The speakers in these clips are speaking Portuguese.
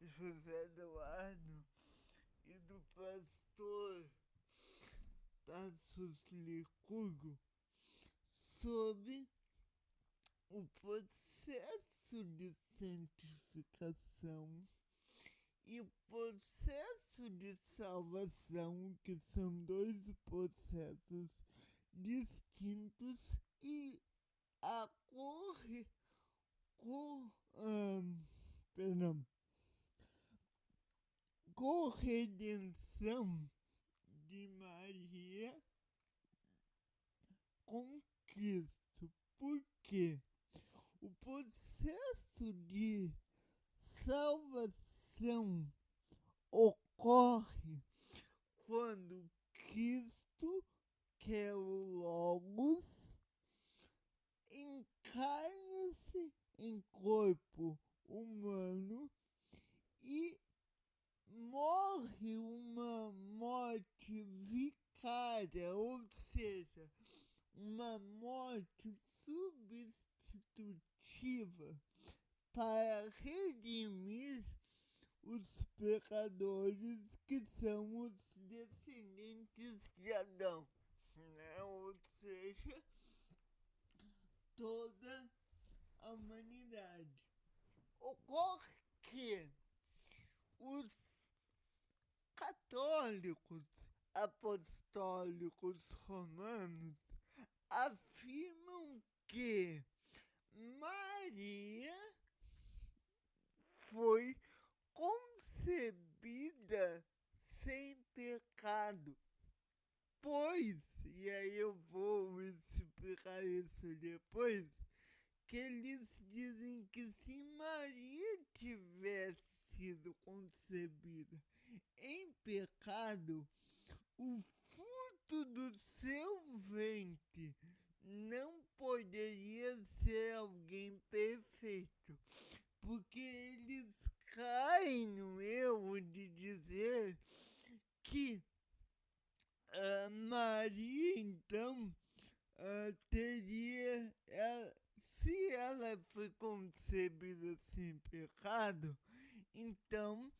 José Eduardo e do pastor Tassos Licurgo sobre o processo de santificação e o processo de salvação, que são dois processos distintos, e a perdão, corredenção de Maria com Cristo. Por quê? O processo de salvação ocorre quando Cristo, que é o Logos, encarna-se em corpo humano e morre uma morte vicária, ou seja, uma morte substitutiva para redimir os pecadores que são os descendentes de Adão, né? Ou seja, toda a humanidade. Ocorre que os católicos apostólicos romanos afirmam que Maria foi concebida sem pecado, pois, e aí eu vou explicar isso depois, que eles dizem que se Maria tivesse sido concebida em pecado, o fruto do seu ventre não poderia ser alguém perfeito, porque eles caem no erro de dizer que Maria, então, teria, se ela foi concebida sem pecado, então,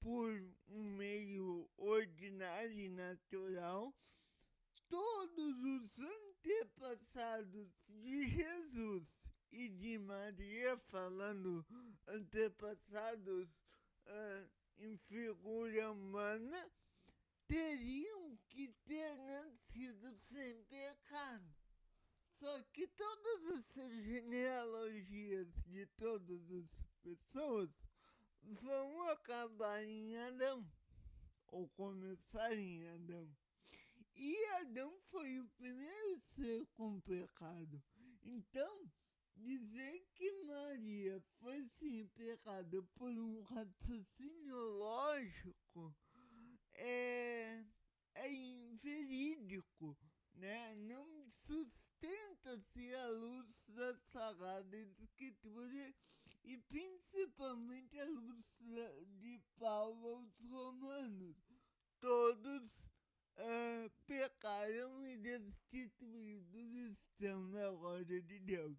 por um meio ordinário e natural, todos os antepassados de Jesus e de Maria, falando antepassados em figura humana, teriam que ter nascido sem pecado. Só que todas essas genealogias de todas as pessoas vão acabar em Adão, ou começar em Adão. E Adão foi o primeiro ser com pecado. Então, dizer que Maria foi sem pecado por um raciocínio lógico é inverídico, né? Não sustenta-se a luz da Sagrada Escritura e principalmente a luz de Paulo aos Romanos. Todos pecaram e destituídos estão na glória de Deus.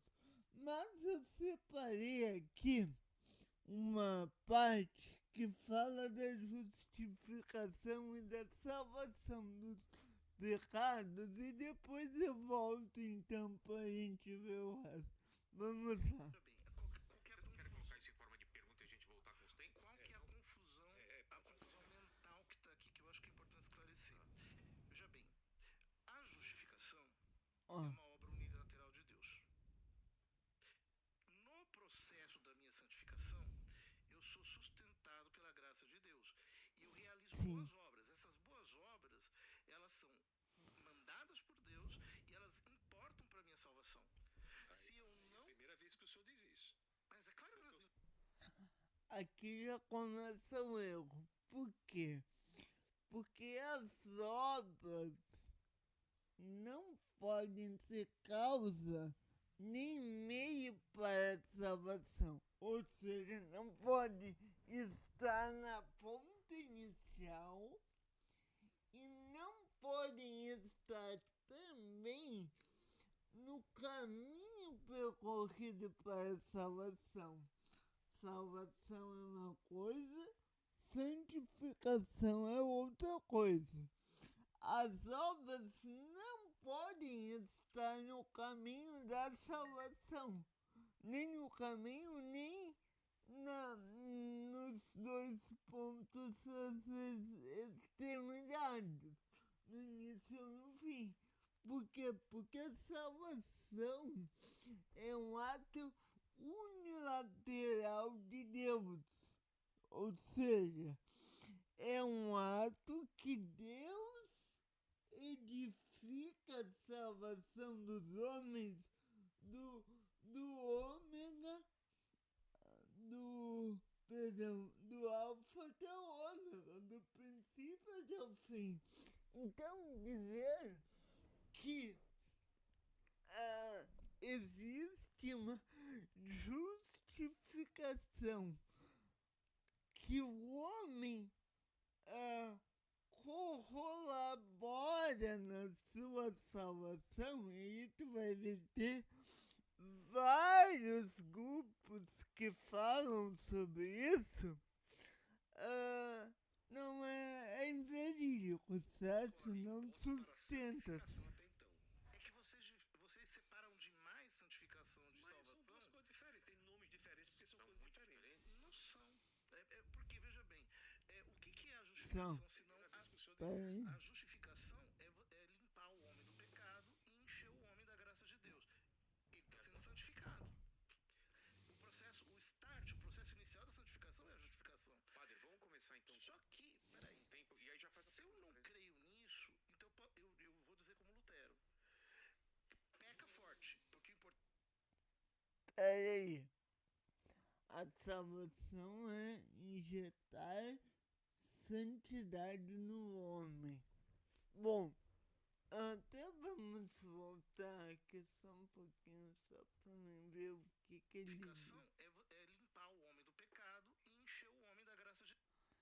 Mas eu separei aqui uma parte que fala da justificação e da salvação dos pecados e depois eu volto então pra gente ver o resto. Vamos lá. Quero colocar isso em forma de pergunta e a gente voltar com os tempos. Qual que é a confusão mental que está aqui, que eu acho que é importante esclarecer? Veja bem, a justificação é uma obra unilateral de Deus. No processo da minha santificação, eu sou sustentado pela graça de Deus e eu realizo boas obras. Essas boas obras, elas são mandadas por Deus e elas importam para minha salvação. Se eu não... É a primeira vez que o senhor diz isso. Mas é claro que nós... Aqui já começa o erro. Por quê? Porque as obras não podem ser causa nem meio para a salvação. Ou seja, não pode estar na ponta inicial e não podem estar também no caminho percorrido para a salvação. salvação é uma coisa, santificação é outra coisa. As obras não podem estar no caminho da salvação, nem no caminho, nem nos dois pontos extremidades, no início e no fim. Por quê? Porque a salvação é um ato unilateral de Deus. Ou seja, é um ato que Deus edifica a salvação dos homens, do ômega, do alfa até o ômega, do princípio até o fim. Então, dizer que existe uma justificação que o homem corrobora na sua salvação, e tu vai ter vários grupos que falam sobre isso, não é inverídico, certo? Não sustenta. Até então. É que vocês separam demais santificação de Mas salvação. são duas coisas diferentes, tem nomes diferentes porque são coisas diferentes. Não são. Porque, veja bem, o que é a justificação, se não a justificação é limpar o homem do pecado e encher o homem da graça de Deus. Ele está sendo santificado. O processo inicial da santificação é a justificação. Padre, vamos começar então. Só que, peraí, Tempo, e aí já faz se eu não creio nisso, então eu vou dizer como Lutero. Peca forte, porque o importante... Peraí. A salvação é injetar santidade no homem. Bom, até vamos voltar aqui só um pouquinho, só para mim ver o que ele diz. Justificação é limpar o homem do pecado e encher o homem da graça de Deus.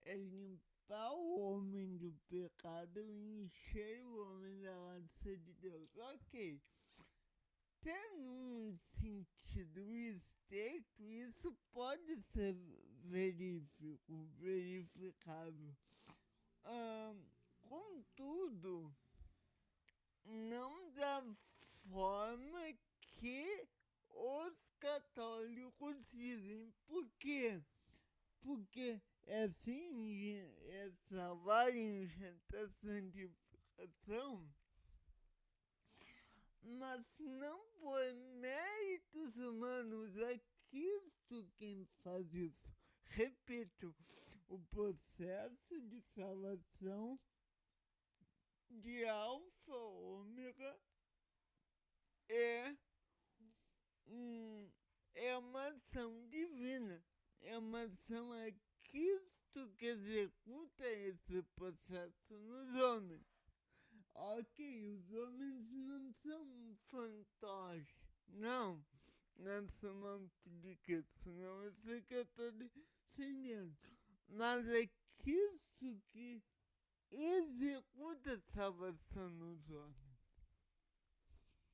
É limpar o homem do pecado e encher o homem da graça de Deus. Ok. Tendo um sentido estreito, isso pode ser verificável. Contudo, não da forma que os católicos dizem. Por quê? Porque assim, essa variante santificação, mas não por méritos humanos, é Cristo quem faz isso. Repito, o processo de salvação de alfa ômega é uma ação divina, é uma ação, é Cristo que executa esse processo nos homens. Ok, os homens não são fantoches, não, são monte de Cristo, não, eu sei que eu estou defendendo, mas é Cristo que executa a salvação nos homens.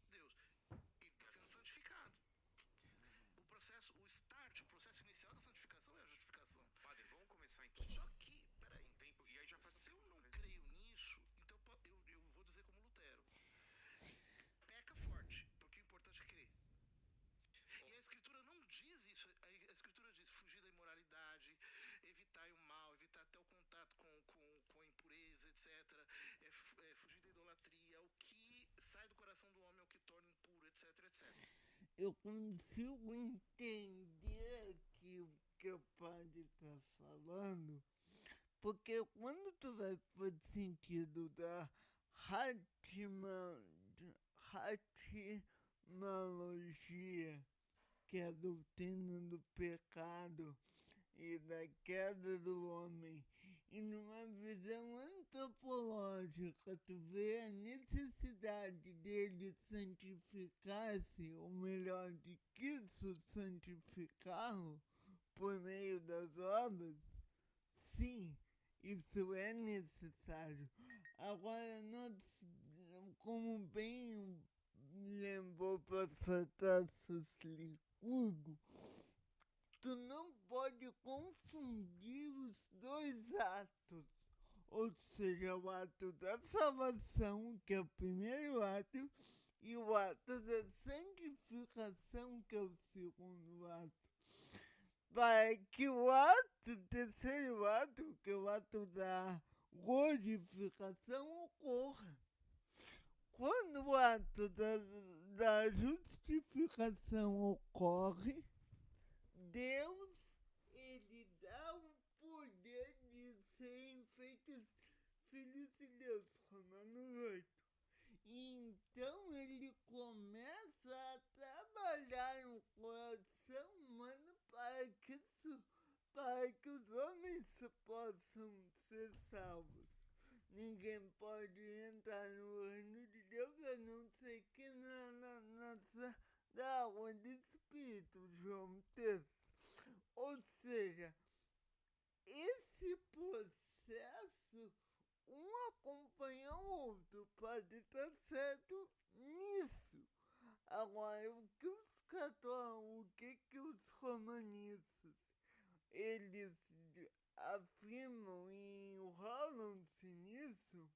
Deus, ele está sendo santificado. O processo inicial da santificação é a justificação. Padre, vamos começar então. Só que, peraí, Tempo, e aí já faz se eu não creio nisso, então eu vou dizer como Lutero. Peca forte, porque o importante é crer. E a Escritura não diz isso. A Escritura diz fugir da imoralidade, evitar o mal, evitar até o contato com a impureza, etc. Fugir da idolatria. O que sai do coração do homem é o que torna impuro, etc, etc. Eu consigo entender aqui o que o padre está falando, porque quando tu vai para o sentido da ratimologia, que é a doutrina do pecado e da queda do homem, e numa visão antropológica, tu vê a necessidade dele santificar-se, ou melhor, de Cristo santificá-lo por meio das obras, sim, isso é necessário. Agora, nós, como bem lembrou para Tarso Licurgo, tu não pode confundir os dois atos. Ou seja, o ato da salvação, que é o primeiro ato, e o ato da santificação, que é o segundo ato. Para que o terceiro ato, que é o ato da glorificação, ocorra. Quando o ato da justificação ocorre, Deus, ele dá o poder de serem feitos filhos de Deus, Romanos 8. E então ele começa a trabalhar no coração humano para que os homens possam ser salvos. Ninguém pode entrar no reino de Deus a não ser que da água do Espírito, João 3. Ou seja, esse processo, um acompanha o outro, pode estar certo nisso. Agora, o que os católicos, o que os romanistas, eles afirmam e enrolam-se nisso,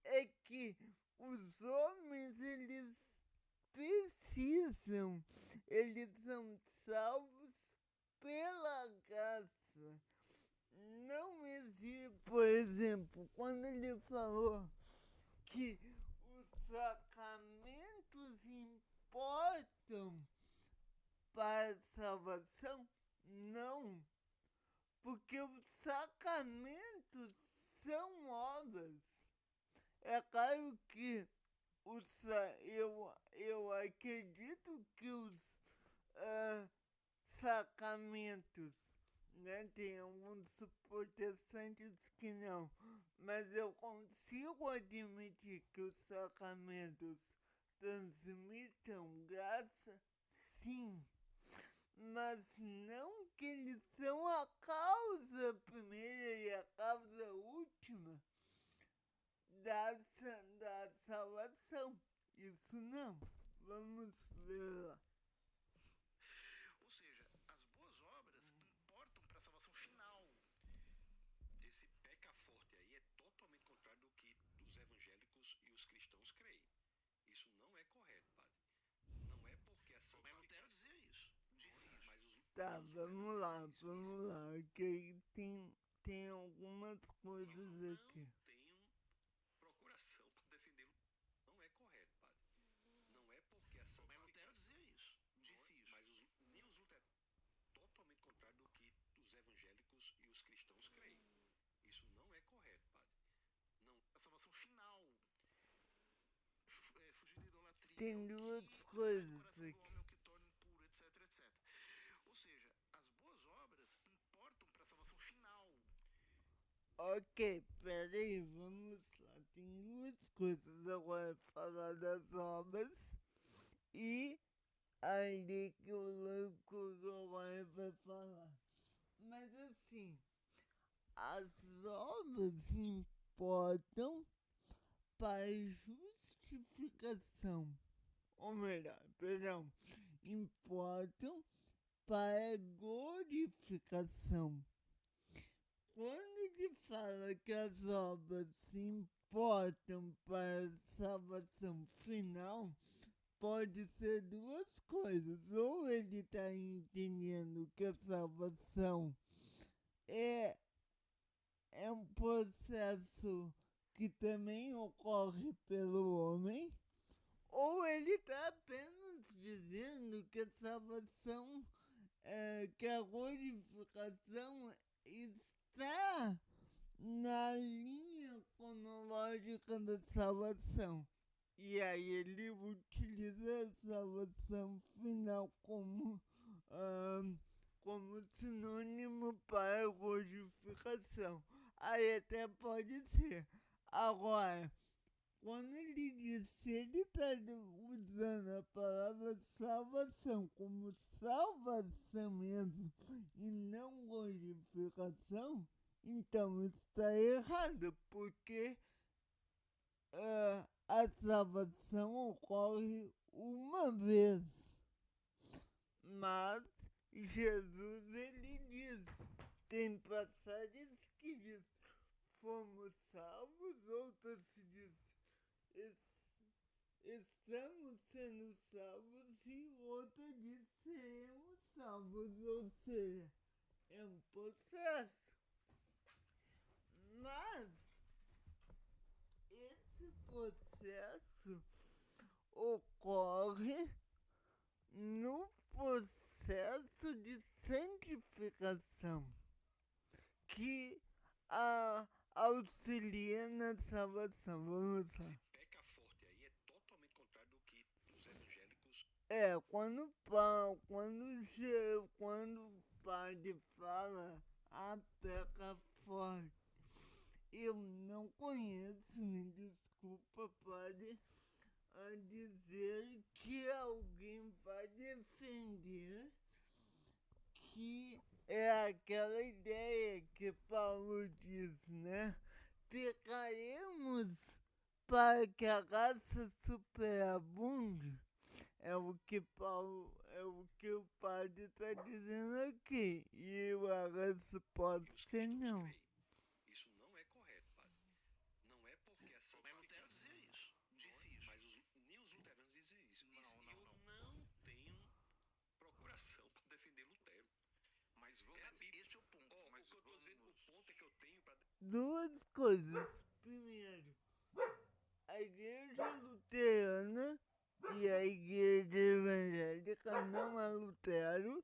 é que os homens, eles são salvos pela graça. Não existe, por exemplo, quando ele falou que os sacramentos importam para a salvação, não, porque os sacramentos são obras. É claro que eu acredito que os sacramentos, né, tem alguns protestantes que não, mas eu consigo admitir que os sacramentos transmitam graça, sim, mas não que eles são a causa primeira e a causa última da salvação. Isso não. Vamos ver lá. Ou seja, as boas obras importam para a salvação final. Esse peca forte aí é totalmente contrário do que os evangélicos e os cristãos creem. Isso não é correto, padre. Não é porque a Mas santificação... Lutero dizia isso. Disse isso. Mas os... Tá, os vamos lá, luteranianos dizem vamos lá. Que tem algumas coisas aqui. Não tenham procuração para defender. Não é correto, padre. Não é porque a Mas santificação... Lutero dizia isso. Disse isso. Mas nem os luteranos... Totalmente contrário do que os evangélicos e os cristãos creem. Isso não é correto, padre. Não. A salvação final. Fugir da idolatria. Tem duas que coisas sai do coração do aqui. homem, o que torna impuro, etc, etc. Ou seja, as boas obras importam para a salvação final. Ok, peraí, vamos lá. Tem duas coisas. Agora falar das obras e aí que o louco agora vai falar. Mas assim, as obras importam para a justificação. Ou melhor, perdão, importam para a glorificação. Quando ele fala que as obras importam para a salvação final, pode ser duas coisas. Ou ele está entendendo que a salvação é um processo que também ocorre pelo homem, ou ele está apenas dizendo que a salvação, que a glorificação está na linha cronológica da salvação. E aí ele utiliza a salvação final como sinônimo para a glorificação. Aí até pode ser. Agora, quando ele diz, se ele está usando a palavra salvação como salvação mesmo e não glorificação, então está errado, porque a salvação ocorre uma vez, mas Jesus, ele diz, tem passagens que diz, fomos salvos, outras que diz, estamos sendo salvos e outra diz, seremos salvos, ou seja, é um processo. Mas esse processo ocorre no processo de santificação que auxilia na salvação. Vamos lá. Esse peca forte aí é totalmente contrário do que os evangélicos. Quando o padre fala a peca forte, eu não conheço, me desculpa, padre, a dizer que alguém vai defender que é aquela ideia que Paulo diz, né? Pecaremos para que a graça superabunde. É o que o padre está dizendo aqui. E a resposta é não. Isso não é correto, padre. Não é porque a Mas santificação. Lutero dizia isso. Disse isso. Mas nem os luteranos dizem isso. Não, E não, eu não. não tenho procuração para defender Lutero. Mas vamos. Este é o ponto. O Mas que eu tô dizendo, o ponto é que eu tenho para. Duas coisas. Primeiro, a igreja luterana e a igreja evangélica não é Lutero.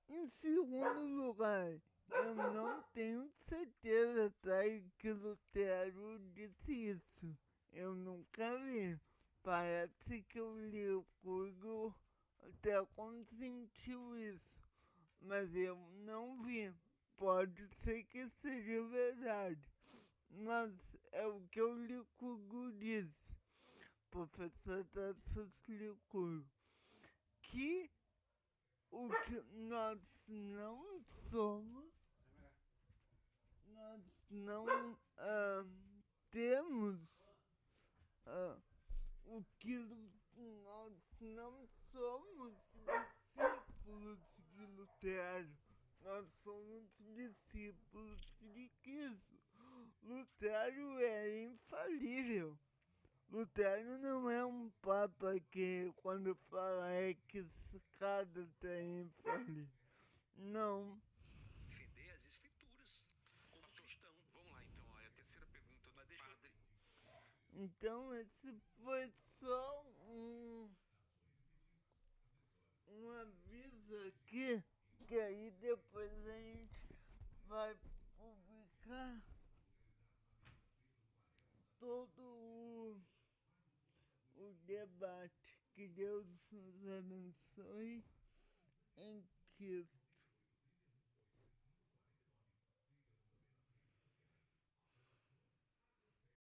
Em segundo lugar, eu não tenho certeza, tá, que Lutero disse isso. Eu nunca vi. Parece que o Licurgo até consentiu isso, mas eu não vi. Pode ser que seja verdade, mas é o que o Licurgo disse, professor Tasso Licurgo, que o que nós não somos, nós não temos o que nós não somos discípulos de Lutero, nós somos discípulos de Cristo. Lutero era infalível. Lutero não é um papa que, quando fala é que cada tem infalível. Não. Defender as escrituras como cristão. Vamos lá então. É a terceira pergunta do Mas deixa eu- padre. Então esse foi só um aviso aqui, que aí depois a gente vai publicar todo o debate. Que Deus nos abençoe em Cristo.